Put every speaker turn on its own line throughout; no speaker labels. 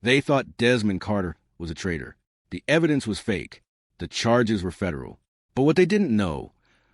They thought Desmond Carter was a traitor. The evidence was fake. The charges were federal. But what they didn't know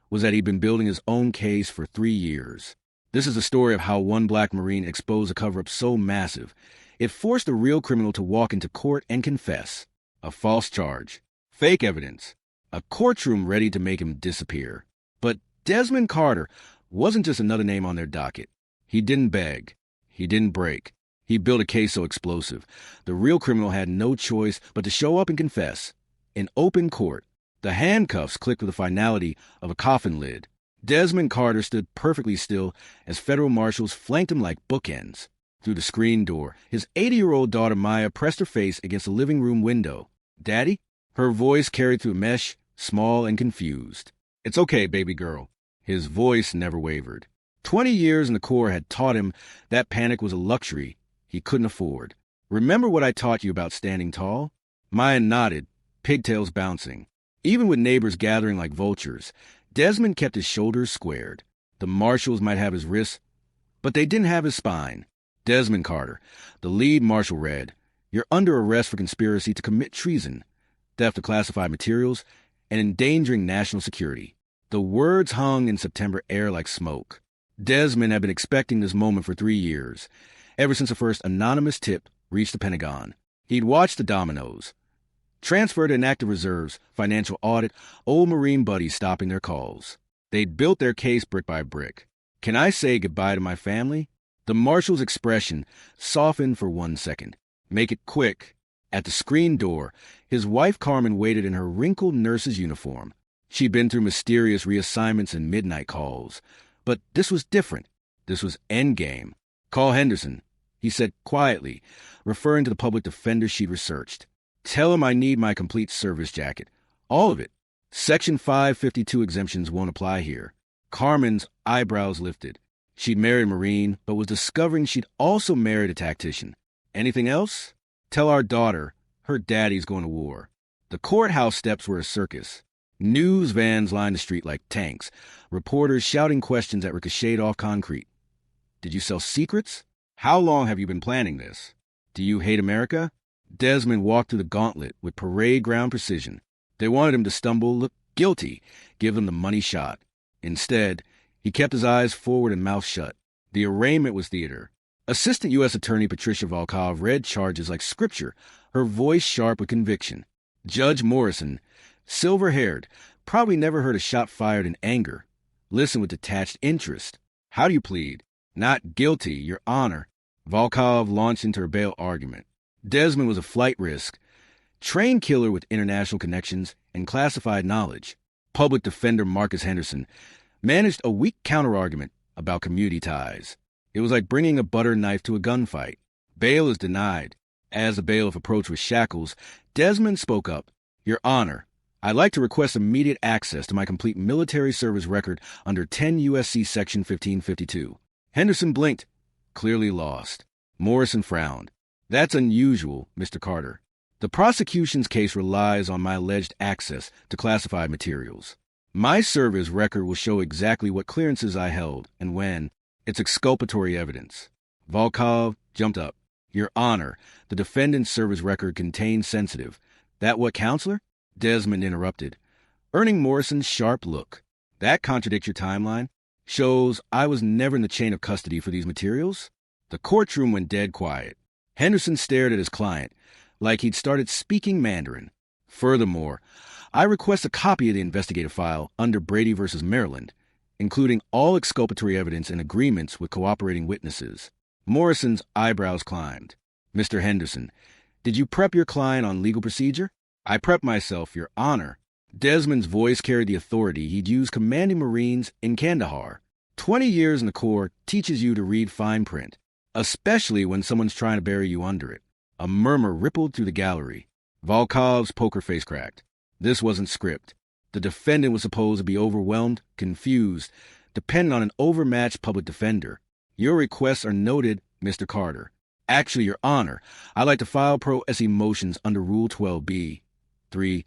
was that he'd been building his own case for 3 years. This is the story of how one black Marine exposed a cover-up so massive, it forced a real criminal to walk into court and confess. A false charge. Fake evidence. A courtroom ready to make him disappear. But Desmond Carter wasn't just another name on their docket. He didn't beg. He didn't break. He built a case so explosive, the real criminal had no choice but to show up and confess. In open court, the handcuffs clicked with the finality of a coffin lid. Desmond Carter stood perfectly still as federal marshals flanked him like bookends. Through the screen door, his 80-year-old daughter Maya pressed her face against the living room window. "Daddy?" Her voice carried through a mesh, small and confused. "It's okay, baby girl." His voice never wavered. 20 years in the Corps had taught him that panic was a luxury he couldn't afford. "Remember what I taught you about standing tall?" Maya nodded, pigtails bouncing. Even with neighbors gathering like vultures, Desmond kept his shoulders squared. The marshals might have his wrists, but they didn't have his spine. Desmond Carter, the lead marshal, read, "You're under arrest for conspiracy to commit treason, theft of classified materials, and endangering national security." The words hung in September air like smoke. Desmond had been expecting this moment for 3 years, ever since the first anonymous tip reached the Pentagon. He'd watched the dominoes. Transfer to inactive reserves, financial audit, old Marine buddies stopping their calls. They'd built their case brick by brick. "Can I say goodbye to my family?" The marshal's expression softened for 1 second. "Make it quick." At the screen door, his wife Carmen waited in her wrinkled nurse's uniform. She'd been through mysterious reassignments and midnight calls. But this was different. This was endgame. "Call Henderson," he said quietly, referring to the public defender she'd researched. "Tell him I need my complete service jacket. All of it. Section 552 exemptions won't apply here." Carmen's eyebrows lifted. She'd married a Marine, but was discovering she'd also married a tactician. "Anything else?" "Tell our daughter her daddy's going to war." The courthouse steps were a circus. News vans lined the street like tanks, reporters shouting questions that ricocheted off concrete. "Did you sell secrets? How long have you been planning this? Do you hate America?" Desmond walked through the gauntlet with parade ground precision. They wanted him to stumble, look guilty, give them the money shot. Instead, he kept his eyes forward and mouth shut. The arraignment was theater. Assistant U.S. Attorney Patricia Volkov read charges like scripture, her voice sharp with conviction. Judge Morrison, silver-haired, probably never heard a shot fired in anger, listened with detached interest. "How do you plead?" "Not guilty, Your Honor." Volkov launched into her bail argument. Desmond was a flight risk, trained killer with international connections and classified knowledge. Public defender Marcus Henderson managed a weak counterargument about community ties. It was like bringing a butter knife to a gunfight. Bail is denied. As the bailiff approached with shackles, Desmond spoke up. "Your Honor, I'd like to request immediate access to my complete military service record under 10 U.S.C. Section 1552. Henderson blinked, clearly lost. Morrison frowned. "That's unusual, Mr. Carter. The prosecution's case relies on my alleged access to classified materials. My service record will show exactly what clearances I held and when. It's exculpatory evidence." Volkov jumped up. "Your Honor, the defendant's service record contains sensitive." "That what, counselor?" Desmond interrupted, earning Morrison's sharp look. "That contradicts your timeline. Shows I was never in the chain of custody for these materials." The courtroom went dead quiet. Henderson stared at his client, like he'd started speaking Mandarin. "Furthermore, I request a copy of the investigative file under Brady v. Maryland, including all exculpatory evidence and agreements with cooperating witnesses." Morrison's eyebrows climbed. "Mr. Henderson, did you prep your client on legal procedure?" "I prepped myself, Your Honor." Desmond's voice carried the authority he'd used commanding Marines in Kandahar. 20 years in the Corps teaches you to read fine print, especially when someone's trying to bury you under it. A murmur rippled through the gallery. Volkov's poker face cracked. This wasn't script. The defendant was supposed to be overwhelmed, confused, dependent on an overmatched public defender. "Your requests are noted, Mr. Carter. Actually, Your Honor, I'd like to file pro se motions under Rule 12b. 3.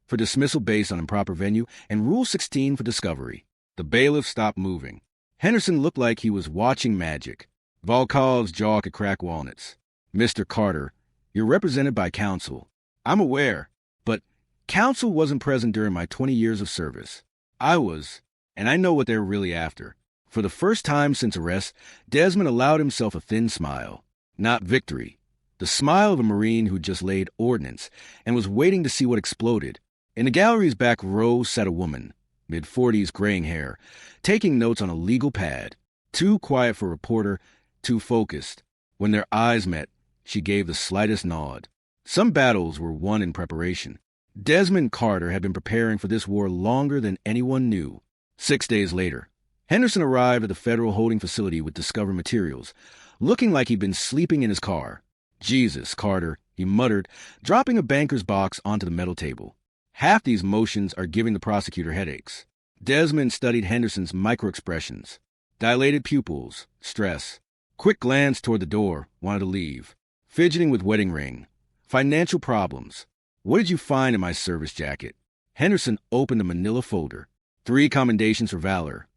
For dismissal based on improper venue, and Rule 16 for discovery." The bailiff stopped moving. Henderson looked like he was watching magic. Volkov's jaw could crack walnuts. "Mr. Carter, You're represented by counsel. I'm aware, but counsel wasn't present during my 20 years of service. I was, and I know what they're really after. For the first time since arrest, Desmond allowed himself a thin smile. Not victory. The smile of a Marine who just laid ordnance and was waiting to see what exploded. In the gallery's back row sat a woman, mid-40s, graying hair, taking notes on a legal pad. Too quiet for a reporter, too focused. When their eyes met, she gave the slightest nod. Some battles were won in preparation. Desmond Carter had been preparing for this war longer than anyone knew. 6 days later, Henderson arrived at the federal holding facility with discovered materials, looking like he'd been sleeping in his car. "Jesus, Carter," he muttered, dropping a banker's box onto the metal table. "Half these motions are giving the prosecutor headaches." Desmond studied Henderson's microexpressions. Dilated pupils, stress. Quick glance toward the door, wanted to leave. Fidgeting with wedding ring. Financial problems. "What did you find in my service jacket?" Henderson opened a manila folder. 3 commendations for valor.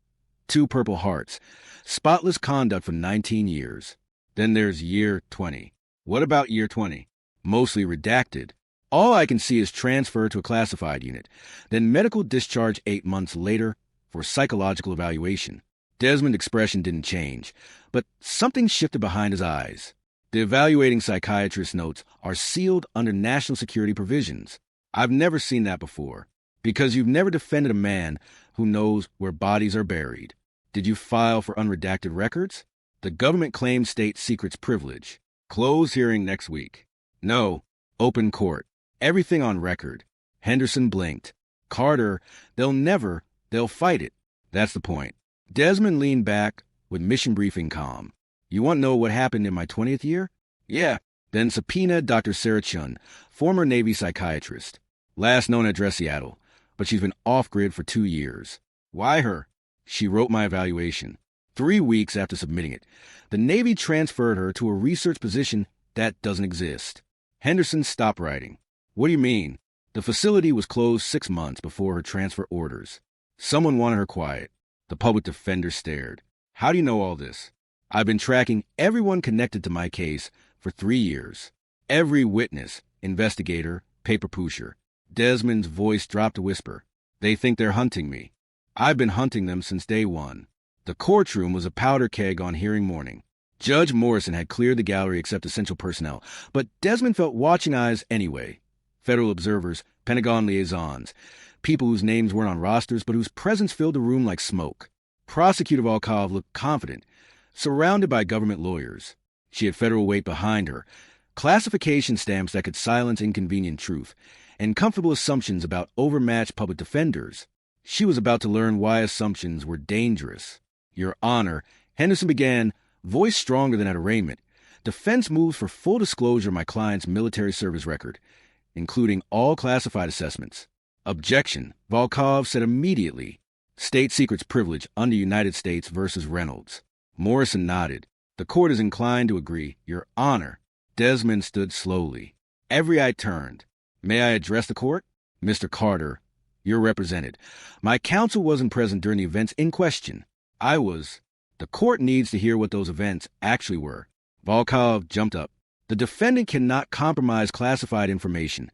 2 Purple Hearts. Spotless conduct for 19 years. Then there's year 20. What about year 20? Mostly redacted. All I can see is transfer to a classified unit, then medical discharge 8 months later for psychological evaluation. Desmond's expression didn't change, but something shifted behind his eyes. The evaluating psychiatrist's notes are sealed under national security provisions. I've never seen that before. Because you've never defended a man who knows where bodies are buried. Did you file for unredacted records? The government claimed state secrets privilege. Close hearing next week. No. Open court. Everything on record. Henderson blinked. Carter, they'll fight it. That's the point. Desmond leaned back with mission briefing calm. You want to know what happened in my 20th year? Yeah. Then subpoena Dr. Sarah Chun, former Navy psychiatrist. Last known address Seattle, but she's been off-grid for 2 years. Why her? She wrote my evaluation. 3 weeks after submitting it, the Navy transferred her to a research position that doesn't exist. Henderson stopped writing. What do you mean? The facility was closed 6 months before her transfer orders. Someone wanted her quiet. The public defender stared. How do you know all this? I've been tracking everyone connected to my case for 3 years. Every witness, investigator, paper pusher. Desmond's voice dropped to whisper. They think they're hunting me. I've been hunting them since day one. The courtroom was a powder keg on hearing morning. Judge Morrison had cleared the gallery except essential personnel, but Desmond felt watching eyes anyway. Federal observers, Pentagon liaisons, people whose names weren't on rosters but whose presence filled the room like smoke. Prosecutor Volkov looked confident, surrounded by government lawyers. She had federal weight behind her, classification stamps that could silence inconvenient truth, and comfortable assumptions about overmatched public defenders. She was about to learn why assumptions were dangerous. Your Honor, Henderson began, voice stronger than at arraignment. Defense moves for full disclosure of my client's military service record, including all classified assessments. Objection, Volkov said immediately. State secrets privilege under United States versus Reynolds. Morrison nodded. The court is inclined to agree. Your Honor. Desmond stood slowly. Every eye turned. May I address the court? Mr. Carter, you're represented. My counsel wasn't present during the events in question. I was. The court needs to hear what those events actually were. Volkov jumped up. The defendant cannot compromise classified information.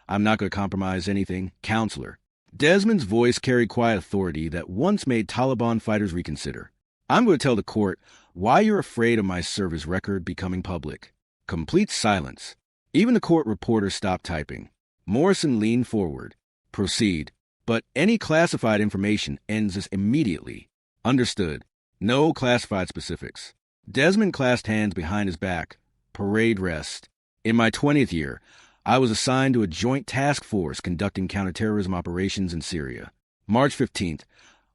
I'm not going to compromise anything, counselor. Desmond's voice carried quiet authority that once made Taliban fighters reconsider. I'm going to tell the court why you're afraid of my service record becoming public. Complete silence. Even the court reporter stopped typing. Morrison leaned forward. Proceed. But any classified information ends this immediately. Understood. No classified specifics. Desmond clasped hands behind his back. Parade rest. In my 20th year, I was assigned to a joint task force conducting counterterrorism operations in Syria. March 15th,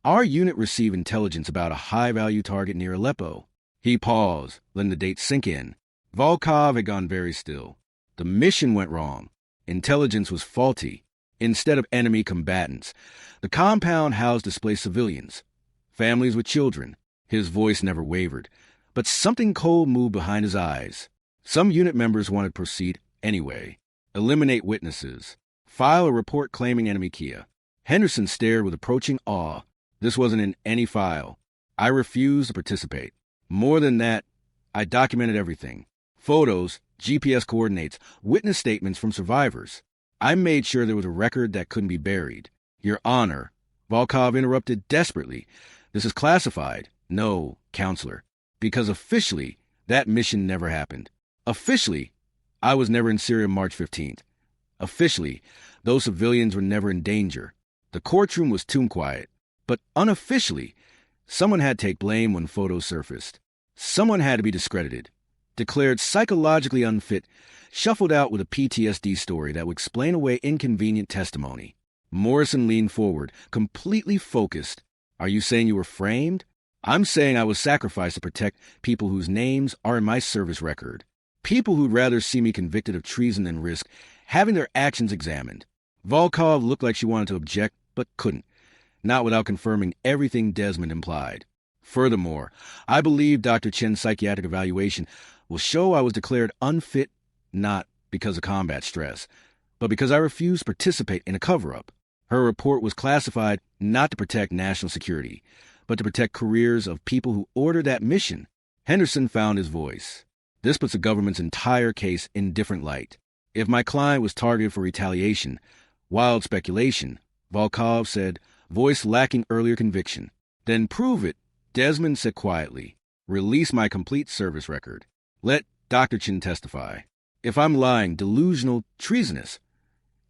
our unit received intelligence about a high-value target near Aleppo. He paused, letting the date sink in. Volkov had gone very still. The mission went wrong. Intelligence was faulty. Instead of enemy combatants, the compound housed displaced civilians, families with children. His voice never wavered, but something cold moved behind his eyes. Some unit members wanted to proceed anyway. Eliminate witnesses. File a report claiming enemy Kia. Henderson stared with approaching awe. This wasn't in any file. I refused to participate. More than that, I documented everything. Photos, GPS coordinates, witness statements from survivors. I made sure there was a record that couldn't be buried. Your Honor, Volkov interrupted desperately. This is classified. No, counselor. Because officially, that mission never happened. Officially, I was never in Syria March 15th. Officially, those civilians were never in danger. The courtroom was tomb quiet. But unofficially, someone had to take blame when photos surfaced. Someone had to be discredited, declared psychologically unfit, shuffled out with a PTSD story that would explain away inconvenient testimony. Morrison leaned forward, completely focused. Are you saying you were framed? I'm saying I was sacrificed to protect people whose names are in my service record. People who'd rather see me convicted of treason than risk having their actions examined. Volkov looked like she wanted to object, but couldn't, not without confirming everything Desmond implied. Furthermore, I believe Dr. Chen's psychiatric evaluation will show I was declared unfit not because of combat stress, but because I refused to participate in a cover-up. Her report was classified not to protect national security, but to protect careers of people who ordered that mission. Henderson found his voice. This puts the government's entire case in different light. If my client was targeted for retaliation, wild speculation, Volkov said, voice lacking earlier conviction. Then prove it, Desmond said quietly. Release my complete service record. Let Dr. Chen testify. If I'm lying, delusional, treasonous,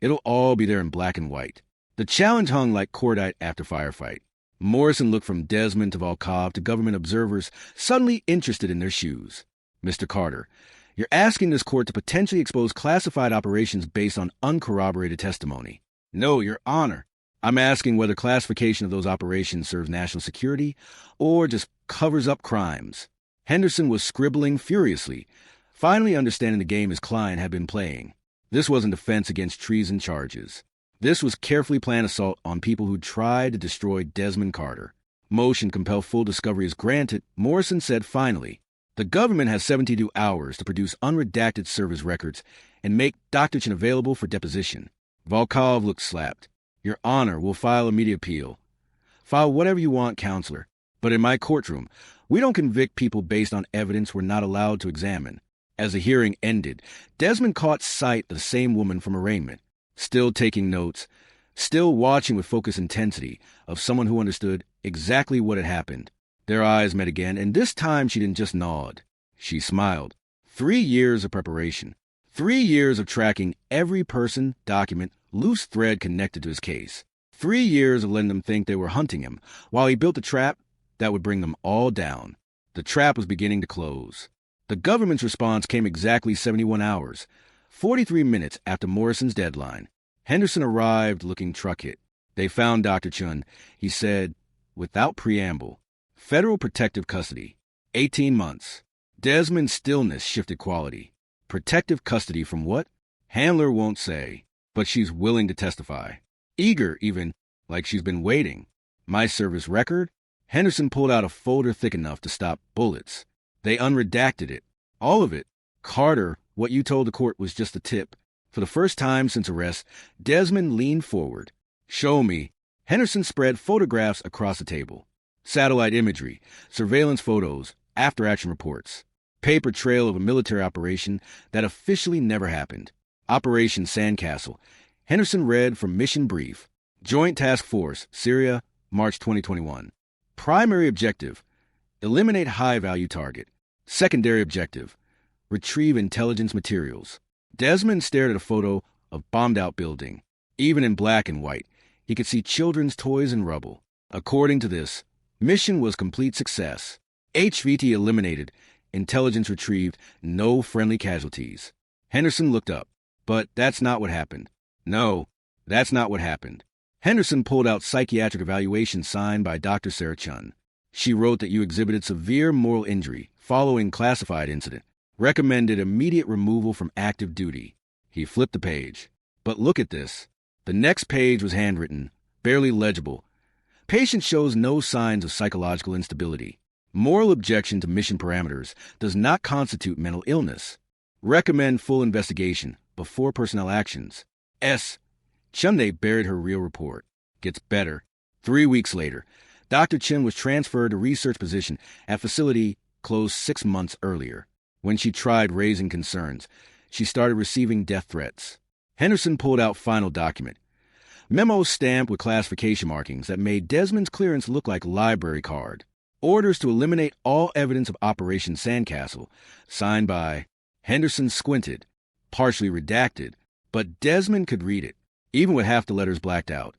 it'll all be there in black and white. The challenge hung like cordite after firefight. Morrison looked from Desmond to Volkov to government observers suddenly interested in their shoes. Mr. Carter, you're asking this court to potentially expose classified operations based on uncorroborated testimony. No, Your Honor. I'm asking whether classification of those operations serves national security or just covers up crimes. Henderson was scribbling furiously, finally understanding the game his client had been playing. This wasn't defense against treason charges. This was carefully planned assault on people who tried to destroy Desmond Carter. Motion to compel full discovery is granted, Morrison said finally. The government has 72 hours to produce unredacted service records and make Dr. Chen available for deposition. Volkov looked slapped. Your Honor, we'll file immediate appeal. File whatever you want, counselor. But in my courtroom, we don't convict people based on evidence we're not allowed to examine. As the hearing ended, Desmond caught sight of the same woman from arraignment, still taking notes, still watching with focused intensity of someone who understood exactly what had happened. Their eyes met again, and this time she didn't just nod. She smiled. 3 years of preparation. 3 years of tracking every person, document, loose thread connected to his case. 3 years of letting them think they were hunting him, while he built a trap that would bring them all down. The trap was beginning to close. The government's response came exactly 71 hours, 43 minutes after Morrison's deadline. Henderson arrived looking truck-hit. They found Dr. Chen. He said, without preamble, federal protective custody, 18 months. Desmond's stillness shifted quality. Protective custody from what? Handler won't say, but she's willing to testify. Eager, even, like she's been waiting. My service record? Henderson pulled out a folder thick enough to stop bullets. They unredacted it. All of it. Carter, what you told the court was just a tip. For the first time since arrest, Desmond leaned forward. Show me. Henderson spread photographs across the table. Satellite imagery, surveillance photos, after-action reports. Paper trail of a military operation that officially never happened. Operation Sandcastle. Henderson read from Mission Brief. Joint Task Force, Syria, March 2021. Primary objective, eliminate high-value target. Secondary objective, retrieve intelligence materials. Desmond stared at a photo of bombed-out building. Even in black and white, he could see children's toys and rubble. According to this, mission was complete success. HVT eliminated, intelligence retrieved, no friendly casualties. Henderson looked up. But that's not what happened. No, that's not what happened. Henderson pulled out psychiatric evaluation signed by Dr. Sarah Chun. She wrote that you exhibited severe moral injury following classified incident. Recommended immediate removal from active duty. He flipped the page. But look at this. The next page was handwritten, barely legible. Patient shows no signs of psychological instability. Moral objection to mission parameters does not constitute mental illness. Recommend full investigation before personnel actions. S. Chunde buried her real report. Gets better. 3 weeks later, Dr. Chen was transferred to research position at facility closed 6 months earlier. When she tried raising concerns, she started receiving death threats. Henderson pulled out final document. Memos stamped with classification markings that made Desmond's clearance look like library card. Orders to eliminate all evidence of Operation Sandcastle, signed by Henderson squinted, partially redacted, but Desmond could read it, even with half the letters blacked out.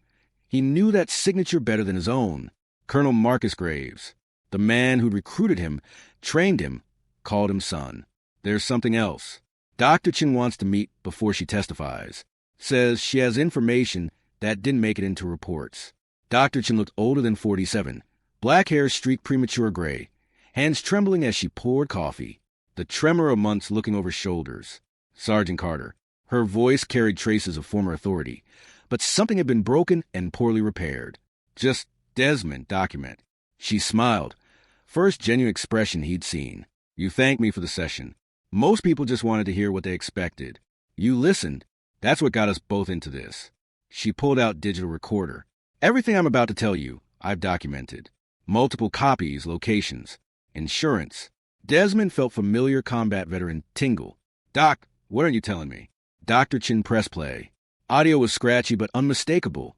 He knew that signature better than his own. Colonel Marcus Graves, the man who'd recruited him, trained him, called him son. There's something else. Dr. Chin wants to meet before she testifies. Says she has information that didn't make it into reports. Dr. Chin looked older than 47. Black hair streaked premature gray, hands trembling as she poured coffee. The tremor of months looking over shoulders. Sergeant Carter. Her voice carried traces of former authority, but something had been broken and poorly repaired. Just Desmond document. She smiled. First genuine expression he'd seen. You thanked me for the session. Most people just wanted to hear what they expected. You listened. That's what got us both into this. She pulled out digital recorder. Everything I'm about to tell you, I've documented. Multiple copies, locations, insurance. Desmond felt familiar combat veteran tingle. Doc, what are you telling me? Dr. Chin pressed play. Audio was scratchy but unmistakable.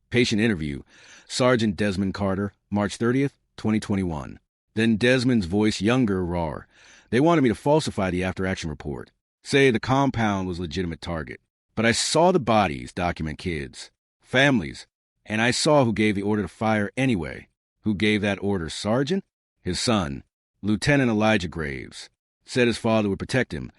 Patient interview. Sergeant Desmond Carter, March 30th, 2021. Then Desmond's voice younger, rawer. They wanted me to falsify the after-action report. Say the compound was a legitimate target. But I saw the bodies document kids, families, and I saw who gave the order to fire anyway. Who gave that order, Sergeant? His son, Lieutenant Elijah Graves. Said his father would protect him,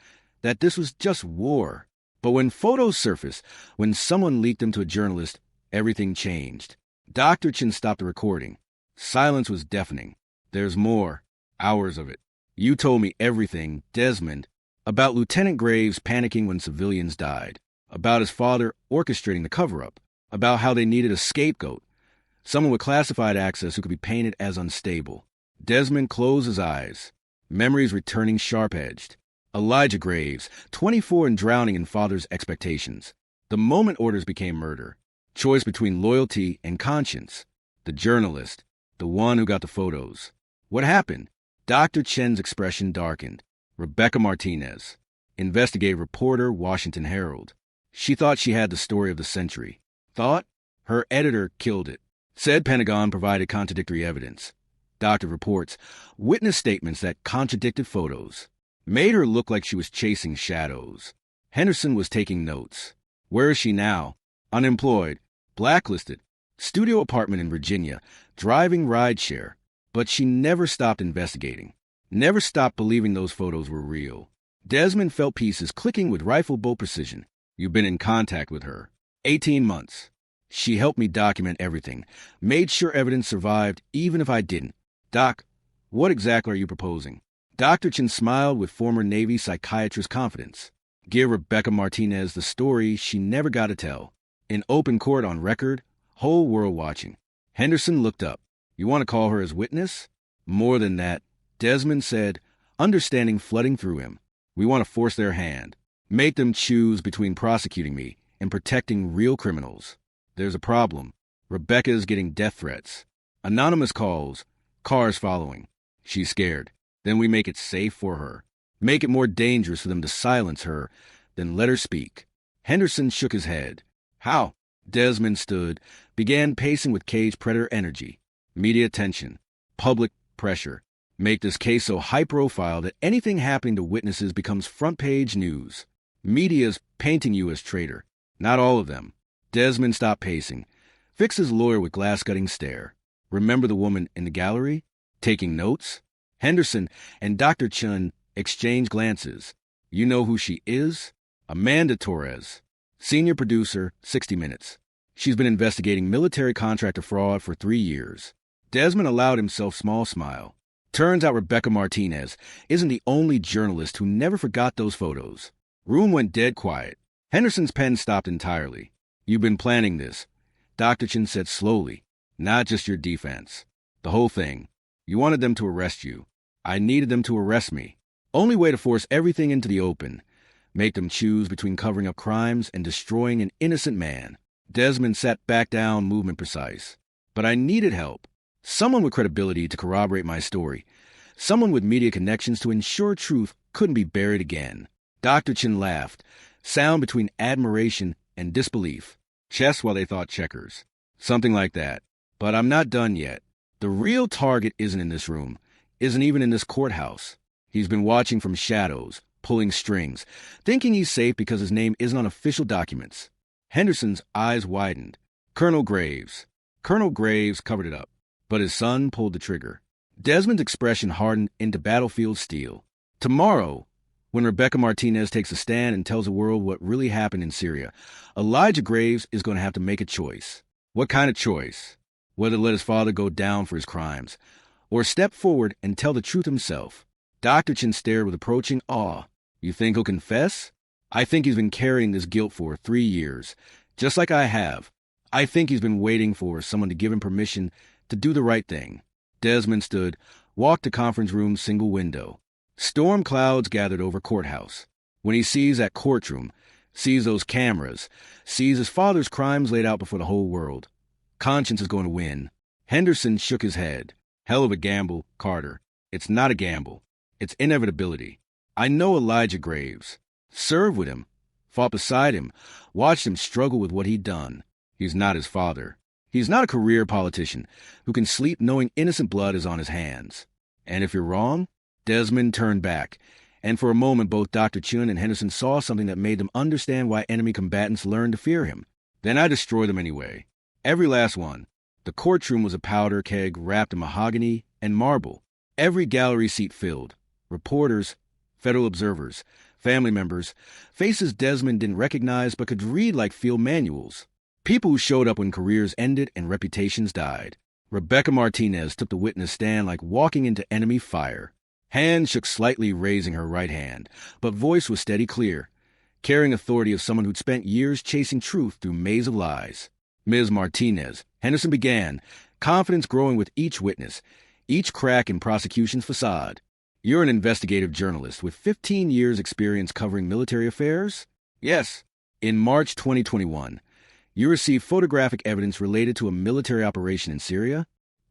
that this was just war. But when photos surfaced, when someone leaked them to a journalist, everything changed. Dr. Chin stopped the recording. Silence was deafening. There's more. Hours of it. You told me everything, Desmond, about Lieutenant Graves panicking when civilians died, about his father orchestrating the cover-up, about how they needed a scapegoat, someone with classified access who could be painted as unstable. Desmond closed his eyes, memories returning sharp-edged. Elijah Graves, 24 and drowning in father's expectations. The moment orders became murder. Choice between loyalty and conscience. The journalist, the one who got the photos. What happened? Dr. Chen's expression darkened. Rebecca Martinez, investigative reporter, Washington Herald. She thought she had the story of the century. Thought? Her editor killed it. Said Pentagon provided contradictory evidence. Doctor reports, witness statements that contradicted photos. Made her look like she was chasing shadows. Henderson was taking notes. Where is she now? Unemployed. Blacklisted. Studio apartment in Virginia. Driving rideshare. But she never stopped investigating. Never stopped believing those photos were real. Desmond felt pieces clicking with rifle bolt precision. You've been in contact with her. 18 months. She helped me document everything. Made sure evidence survived, even if I didn't. Doc, what exactly are you proposing? Dr. Chin smiled with former Navy psychiatrist confidence. Give Rebecca Martinez the story she never got to tell. In open court on record, whole world watching. Henderson looked up. You want to call her as witness? More than that, Desmond said, understanding flooding through him. We want to force their hand. Make them choose between prosecuting me and protecting real criminals. There's a problem. Rebecca is getting death threats. Anonymous calls. Cars following. She's scared. Then we make it safe for her. Make it more dangerous for them to silence her, then let her speak. Henderson shook his head. How? Desmond stood, began pacing with caged predator energy. Media attention. Public pressure. Make this case so high-profile that anything happening to witnesses becomes front-page news. Media's painting you as traitor. Not all of them. Desmond stopped pacing. Fixed his lawyer with glass-cutting stare. Remember the woman in the gallery? Taking notes? Henderson and Dr. Chun exchanged glances. You know who she is? Amanda Torres. Senior producer, 60 Minutes. She's been investigating military contractor fraud for 3 years. Desmond allowed himself small smile. Turns out Rebecca Martinez isn't the only journalist who never forgot those photos. Room went dead quiet. Henderson's pen stopped entirely. You've been planning this, Dr. Chin said slowly. Not just your defense. The whole thing. You wanted them to arrest you. I needed them to arrest me. Only way to force everything into the open. Make them choose between covering up crimes and destroying an innocent man. Desmond sat back down, movement precise. But I needed help. Someone with credibility to corroborate my story. Someone with media connections to ensure truth couldn't be buried again. Dr. Chin laughed, sound between admiration and disbelief. Chess while they thought checkers. Something like that. But I'm not done yet. The real target isn't in this room, isn't even in this courthouse. He's been watching from shadows, pulling strings, thinking he's safe because his name isn't on official documents. Henderson's eyes widened. Colonel Graves. Colonel Graves covered it up, but his son pulled the trigger. Desmond's expression hardened into battlefield steel. Tomorrow, when Rebecca Martinez takes a stand and tells the world what really happened in Syria, Elijah Graves is going to have to make a choice. What kind of choice? Whether to let his father go down for his crimes, or step forward and tell the truth himself. Dr. Chin stared with approaching awe. You think he'll confess? I think he's been carrying this guilt for 3 years, just like I have. I think he's been waiting for someone to give him permission to do the right thing. Desmond stood, walked to conference room's single window. Storm clouds gathered over courthouse. When he sees that courtroom, sees those cameras, sees his father's crimes laid out before the whole world, conscience is going to win. Henderson shook his head. Hell of a gamble, Carter. It's not a gamble. It's inevitability. I know Elijah Graves. Served with him. Fought beside him. Watched him struggle with what he'd done. He's not his father. He's not a career politician who can sleep knowing innocent blood is on his hands. And if you're wrong, Desmond turned back. And for a moment, both Dr. Chun and Henderson saw something that made them understand why enemy combatants learned to fear him. Then I destroyed them anyway. Every last one. The courtroom was a powder keg wrapped in mahogany and marble. Every gallery seat filled. Reporters, federal observers, family members, faces Desmond didn't recognize but could read like field manuals. People who showed up when careers ended and reputations died. Rebecca Martinez took the witness stand like walking into enemy fire. Hand shook slightly, raising her right hand, but voice was steady clear, carrying authority of someone who'd spent years chasing truth through maze of lies. Ms. Martinez, Henderson began, confidence growing with each witness, each crack in prosecution's facade. You're an investigative journalist with 15 years' experience covering military affairs? Yes. In March 2021, you received photographic evidence related to a military operation in Syria?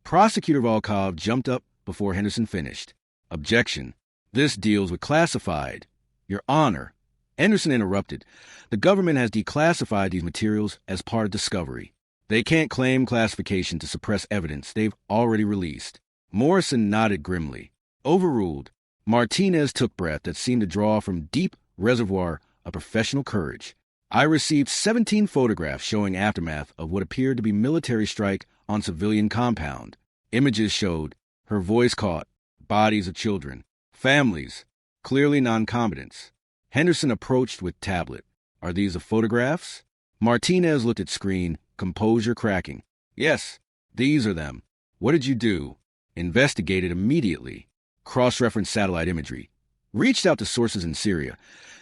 Prosecutor Volkov jumped up before Henderson finished. Objection. This deals with classified. Your Honor. Henderson interrupted. The government has declassified these materials as part of discovery. They can't claim classification to suppress evidence they've already released. Morrison nodded grimly. Overruled. Martinez took breath that seemed to draw from deep reservoir of professional courage. I received 17 photographs showing aftermath of what appeared to be military strike on civilian compound. Images showed, her voice caught, bodies of children, families, clearly non-combatants. Henderson approached with tablet. Are these the photographs? Martinez looked at screen, composure cracking. Yes, these are them. What did you do? Investigated immediately. Cross-referenced satellite imagery. Reached out to sources in Syria.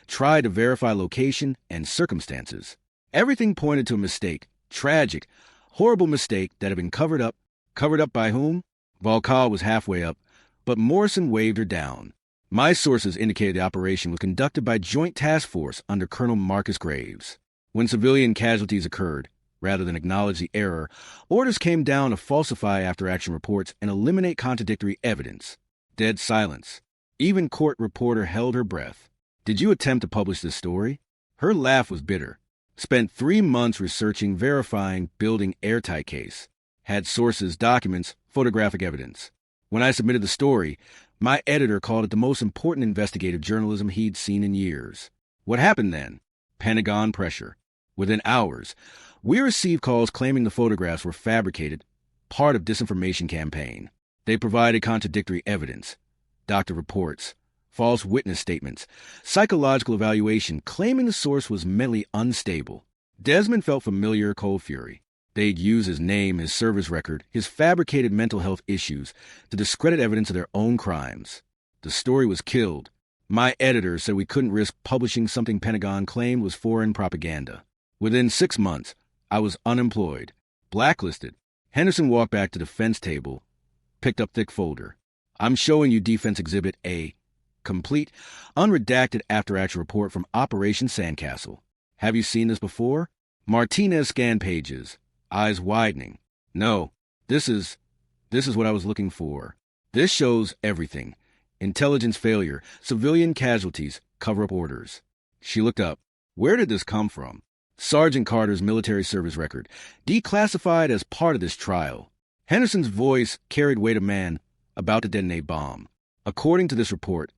Tried to verify location and circumstances. Everything pointed to a mistake. Tragic, horrible mistake that had been covered up. Covered up by whom? Volkov was halfway up, but Morrison waved her down. My sources indicated the operation was conducted by Joint Task Force under Colonel Marcus Graves. When civilian casualties occurred, rather than acknowledge the error, orders came down to falsify after-action reports and eliminate contradictory evidence. Dead silence. Even court reporter held her breath. Did you attempt to publish this story? Her laugh was bitter. Spent 3 months researching, verifying, building airtight case. Had sources, documents, photographic evidence. When I submitted the story, my editor called it the most important investigative journalism he'd seen in years. What happened then? Pentagon pressure. Within hours, we received calls claiming the photographs were fabricated, part of disinformation campaign. They provided contradictory evidence. Doctor reports, false witness statements, psychological evaluation claiming the source was mentally unstable. Desmond felt familiar cold fury. They'd use his name, his service record, his fabricated mental health issues to discredit evidence of their own crimes. The story was killed. My editor said we couldn't risk publishing something Pentagon claimed was foreign propaganda. Within 6 months, I was unemployed, blacklisted. Henderson walked back to the defense table, picked up thick folder. I'm showing you Defense Exhibit A, complete, unredacted after-action report from Operation Sandcastle. Have you seen this before? Martinez scanned pages, eyes widening. No, this is what I was looking for. This shows everything. Intelligence failure, civilian casualties, cover-up orders. She looked up. Where did this come from? Sergeant Carter's military service record, declassified as part of this trial. Henderson's voice carried weight of man about to detonate bomb. According to this report,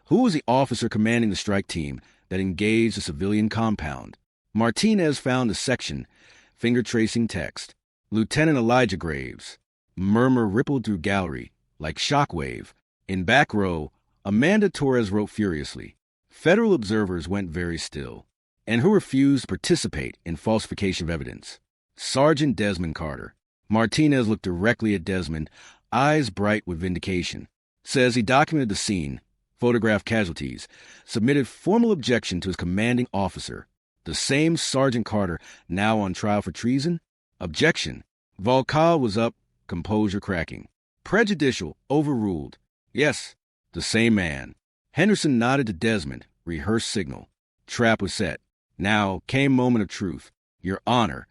who was the officer commanding the strike team that engaged the civilian compound? Martinez found the section, finger-tracing text. Lieutenant Elijah Graves. Murmur rippled through gallery, like shockwave. In back row, Amanda Torres wrote furiously. Federal observers went very still. And who refused to participate in falsification of evidence? Sergeant Desmond Carter. Martinez looked directly at Desmond, eyes bright with vindication. Says he documented the scene, photographed casualties, submitted formal objection to his commanding officer. The same Sergeant Carter, now on trial for treason? Objection. Volcal was up, composure cracking. Prejudicial, overruled. Yes, the same man. Henderson nodded to Desmond, rehearsed signal. Trap was set. Now came moment of truth. Your Honor,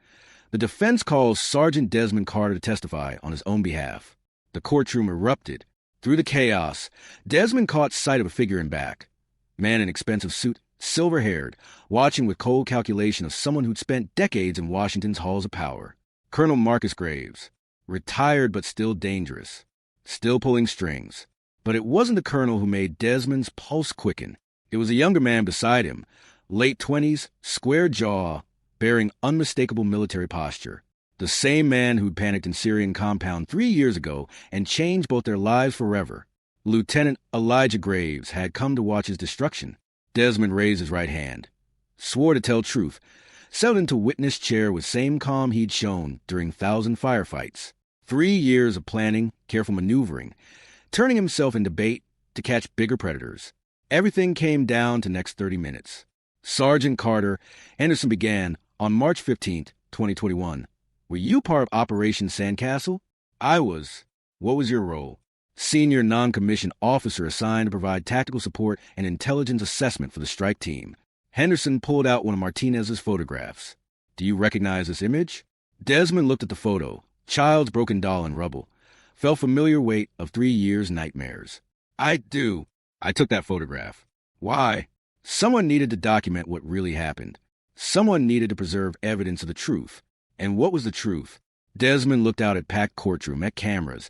the defense calls Sergeant Desmond Carter to testify on his own behalf. The courtroom erupted. Through the chaos, Desmond caught sight of a figure in back. Man in expensive suit, silver-haired, watching with cold calculation of someone who'd spent decades in Washington's halls of power. Colonel Marcus Graves. Retired but still dangerous. Still pulling strings. But it wasn't the colonel who made Desmond's pulse quicken. It was a younger man beside him, late 20s, square jaw, bearing unmistakable military posture. The same man who'd panicked in Syrian compound 3 years ago and changed both their lives forever. Lieutenant Elijah Graves had come to watch his destruction. Desmond raised his right hand, swore to tell truth, settled into witness chair with same calm he'd shown during 1,000 firefights. 3 years of planning, careful maneuvering, turning himself into bait to catch bigger predators. Everything came down to next 30 minutes. Sergeant Carter, Henderson began on March 15th, 2021. Were you part of Operation Sandcastle? I was. What was your role? Senior non-commissioned officer assigned to provide tactical support and intelligence assessment for the strike team. Henderson pulled out one of Martinez's photographs. Do you recognize this image? Desmond looked at the photo, child's broken doll in rubble. Felt familiar weight of 3 years' nightmares. I do. I took that photograph. Why? Someone needed to document what really happened. Someone needed to preserve evidence of the truth. And what was the truth? Desmond looked out at packed courtroom, at cameras,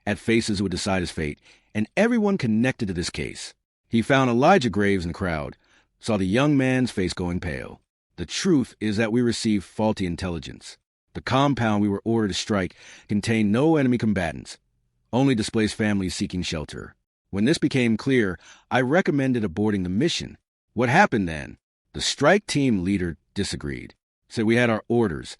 at faces who would decide his fate, and everyone connected to this case. He found Elijah Graves in the crowd, saw the young man's face going pale. The truth is that we received faulty intelligence. The compound we were ordered to strike contained no enemy combatants, only displaced families seeking shelter. When this became clear, I recommended aborting the mission. What happened then? The strike team leader disagreed, said we had our orders.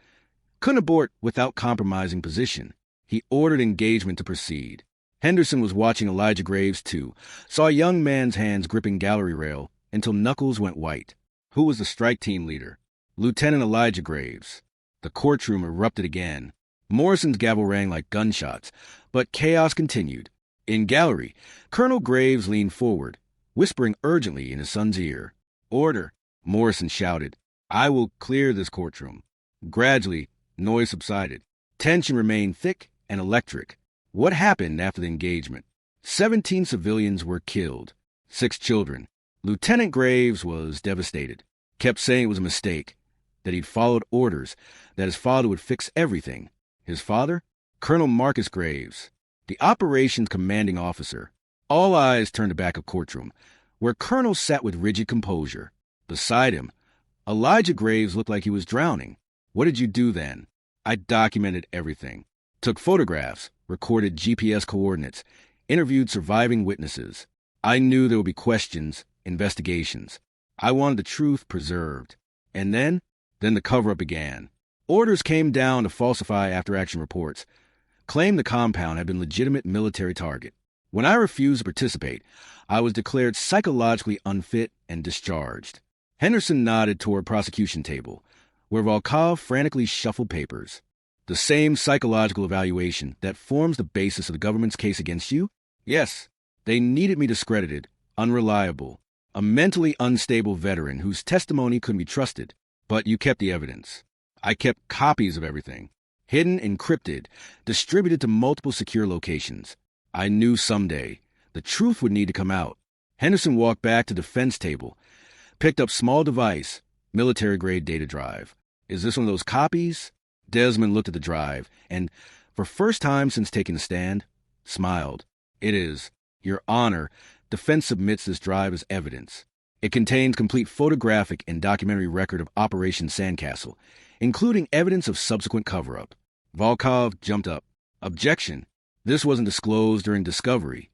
Couldn't abort without compromising position. He ordered engagement to proceed. Henderson was watching Elijah Graves too, saw a young man's hands gripping gallery rail until knuckles went white. Who was the strike team leader? Lieutenant Elijah Graves. The courtroom erupted again. Morrison's gavel rang like gunshots, but chaos continued. In gallery, Colonel Graves leaned forward, whispering urgently in his son's ear. Order, Morrison shouted. I will clear this courtroom. Gradually, noise subsided. Tension remained thick and electric. What happened after the engagement? 17 civilians were killed, 6 children. Lieutenant Graves was devastated. Kept saying it was a mistake, that he'd followed orders, that his father would fix everything. His father? Colonel Marcus Graves, the operations commanding officer. All eyes turned to back of courtroom, where Colonel sat with rigid composure. Beside him, Elijah Graves looked like he was drowning. What did you do then? I documented everything. Took photographs, recorded GPS coordinates, interviewed surviving witnesses. I knew there would be questions, investigations. I wanted the truth preserved. And then the cover-up began. Orders came down to falsify after-action reports, claimed the compound had been legitimate military target. When I refused to participate, I was declared psychologically unfit and discharged. Henderson nodded toward prosecution table, where Volkov frantically shuffled papers. The same psychological evaluation that forms the basis of the government's case against you? Yes, they needed me discredited, unreliable, a mentally unstable veteran whose testimony couldn't be trusted. But you kept the evidence. I kept copies of everything, hidden, encrypted, distributed to multiple secure locations. I knew someday the truth would need to come out. Henderson walked back to the defense table, picked up small device, military-grade data drive. Is this one of those copies? Desmond looked at the drive and, for first time since taking the stand, smiled. It is. Your Honor, defense submits this drive as evidence. It contains complete photographic and documentary record of Operation Sandcastle, including evidence of subsequent cover-up. Volkov jumped up. Objection. This wasn't disclosed during discovery.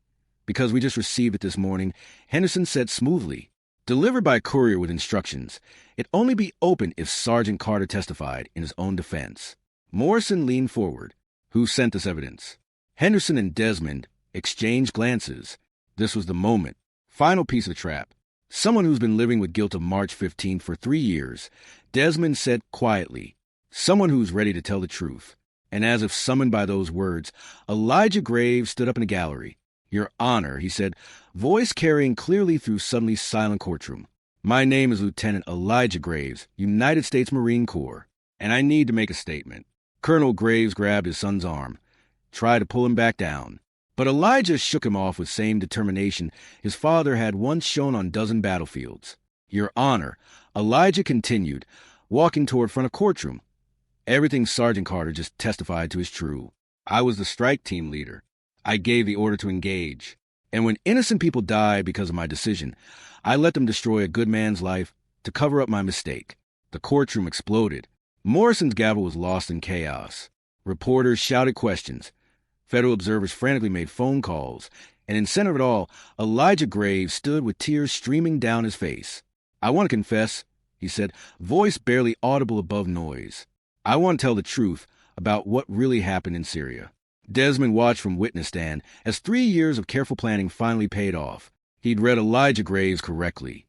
Because we just received it this morning, Henderson said smoothly. Delivered by courier with instructions. It'd only be opened if Sergeant Carter testified in his own defense. Morrison leaned forward. Who sent this evidence? Henderson and Desmond exchanged glances. This was the moment. Final piece of the trap. Someone who's been living with guilt of March 15th for 3 years. Desmond said quietly. Someone who's ready to tell the truth. And as if summoned by those words, Elijah Graves stood up in the gallery. Your Honor, he said, voice carrying clearly through suddenly silent courtroom. My name is Lieutenant Elijah Graves, United States Marine Corps, and I need to make a statement. Colonel Graves grabbed his son's arm, tried to pull him back down. But Elijah shook him off with same determination his father had once shown on dozen battlefields. Your Honor, Elijah continued, walking toward front of courtroom. Everything Sergeant Carter just testified to is true. I was the strike team leader. I gave the order to engage. And when innocent people die because of my decision, I let them destroy a good man's life to cover up my mistake. The courtroom exploded. Morrison's gavel was lost in chaos. Reporters shouted questions. Federal observers frantically made phone calls. And in center of it all, Elijah Graves stood with tears streaming down his face. I want to confess, he said, voice barely audible above noise. I want to tell the truth about what really happened in Syria. Desmond watched from witness stand as 3 years of careful planning finally paid off. He'd read Elijah Graves correctly.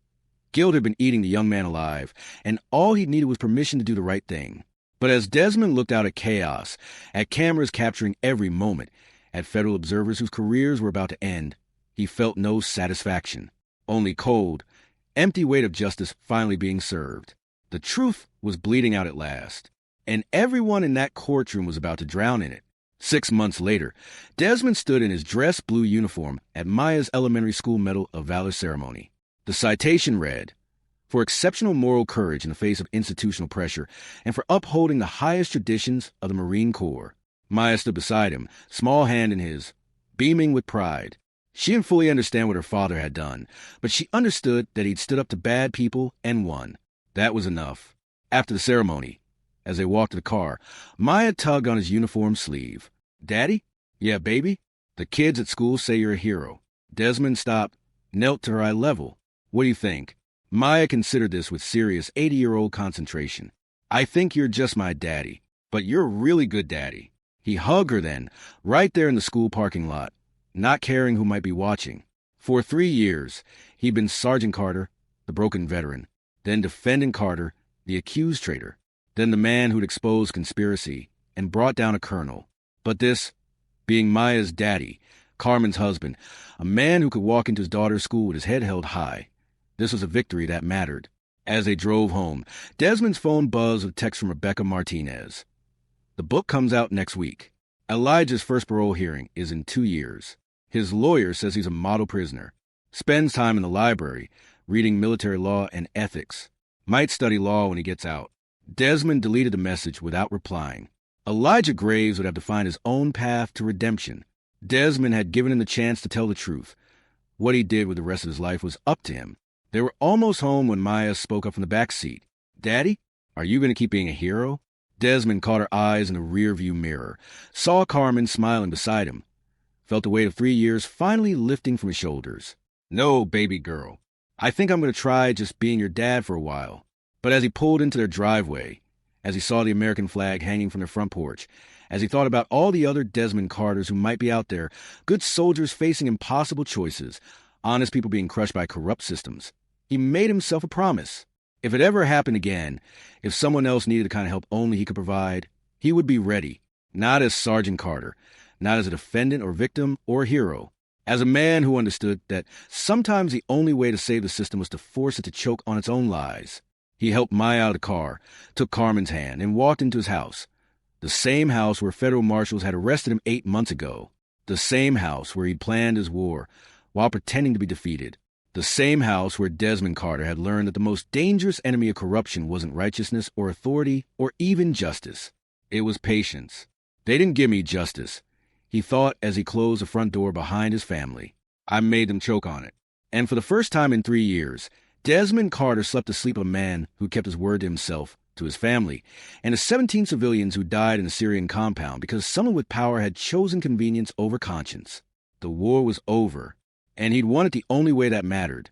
Guilt had been eating the young man alive, and all he needed was permission to do the right thing. But as Desmond looked out at chaos, at cameras capturing every moment, at federal observers whose careers were about to end, he felt no satisfaction. Only cold, empty weight of justice finally being served. The truth was bleeding out at last, and everyone in that courtroom was about to drown in it. 6 months later, Desmond stood in his dress blue uniform at Maya's Elementary School Medal of Valor ceremony. The citation read, for exceptional moral courage in the face of institutional pressure and for upholding the highest traditions of the Marine Corps. Maya stood beside him, small hand in his, beaming with pride. She didn't fully understand what her father had done, but she understood that he'd stood up to bad people and won. That was enough. After the ceremony, as they walked to the car, Maya tugged on his uniform sleeve. Daddy? Yeah, baby? The kids at school say you're a hero. Desmond stopped, knelt to her eye level. What do you think? Maya considered this with serious 80-year-old concentration. I think you're just my daddy, but you're a really good daddy. He hugged her then, right there in the school parking lot, not caring who might be watching. For 3 years, he'd been Sergeant Carter, the broken veteran, then Defendant Carter, the accused traitor, then the man who'd exposed conspiracy and brought down a colonel. But this, being Maya's daddy, Carmen's husband, a man who could walk into his daughter's school with his head held high, this was a victory that mattered. As they drove home, Desmond's phone buzzed with a text from Rebecca Martinez. The book comes out next week. Elijah's first parole hearing is in 2 years. His lawyer says he's a model prisoner. Spends time in the library, reading military law and ethics. Might study law when he gets out. Desmond deleted the message without replying. Elijah Graves would have to find his own path to redemption. Desmond had given him the chance to tell the truth. What he did with the rest of his life was up to him. They were almost home when Maya spoke up from the back seat. Daddy, are you going to keep being a hero? Desmond caught her eyes in the rearview mirror, saw Carmen smiling beside him, felt the weight of 3 years finally lifting from his shoulders. No, baby girl. I think I'm going to try just being your dad for a while. But as he pulled into their driveway, as he saw the American flag hanging from their front porch, as he thought about all the other Desmond Carters who might be out there, good soldiers facing impossible choices, honest people being crushed by corrupt systems, he made himself a promise. If it ever happened again, if someone else needed the kind of help only he could provide, he would be ready, not as Sergeant Carter, not as a defendant or victim or hero, as a man who understood that sometimes the only way to save the system was to force it to choke on its own lies. He helped Maya out of the car, took Carmen's hand, and walked into his house, the same house where federal marshals had arrested him 8 months ago. The same house where he'd planned his war while pretending to be defeated. The same house where Desmond Carter had learned that the most dangerous enemy of corruption wasn't righteousness or authority or even justice. It was patience. They didn't give me justice, he thought as he closed the front door behind his family. I made them choke on it. And for the first time in 3 years, Desmond Carter slept the sleep of a man who kept his word to himself, to his family, and the 17 civilians who died in the Syrian compound because someone with power had chosen convenience over conscience. The war was over, and he'd won it the only way that mattered,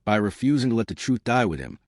by refusing to let the truth die with him,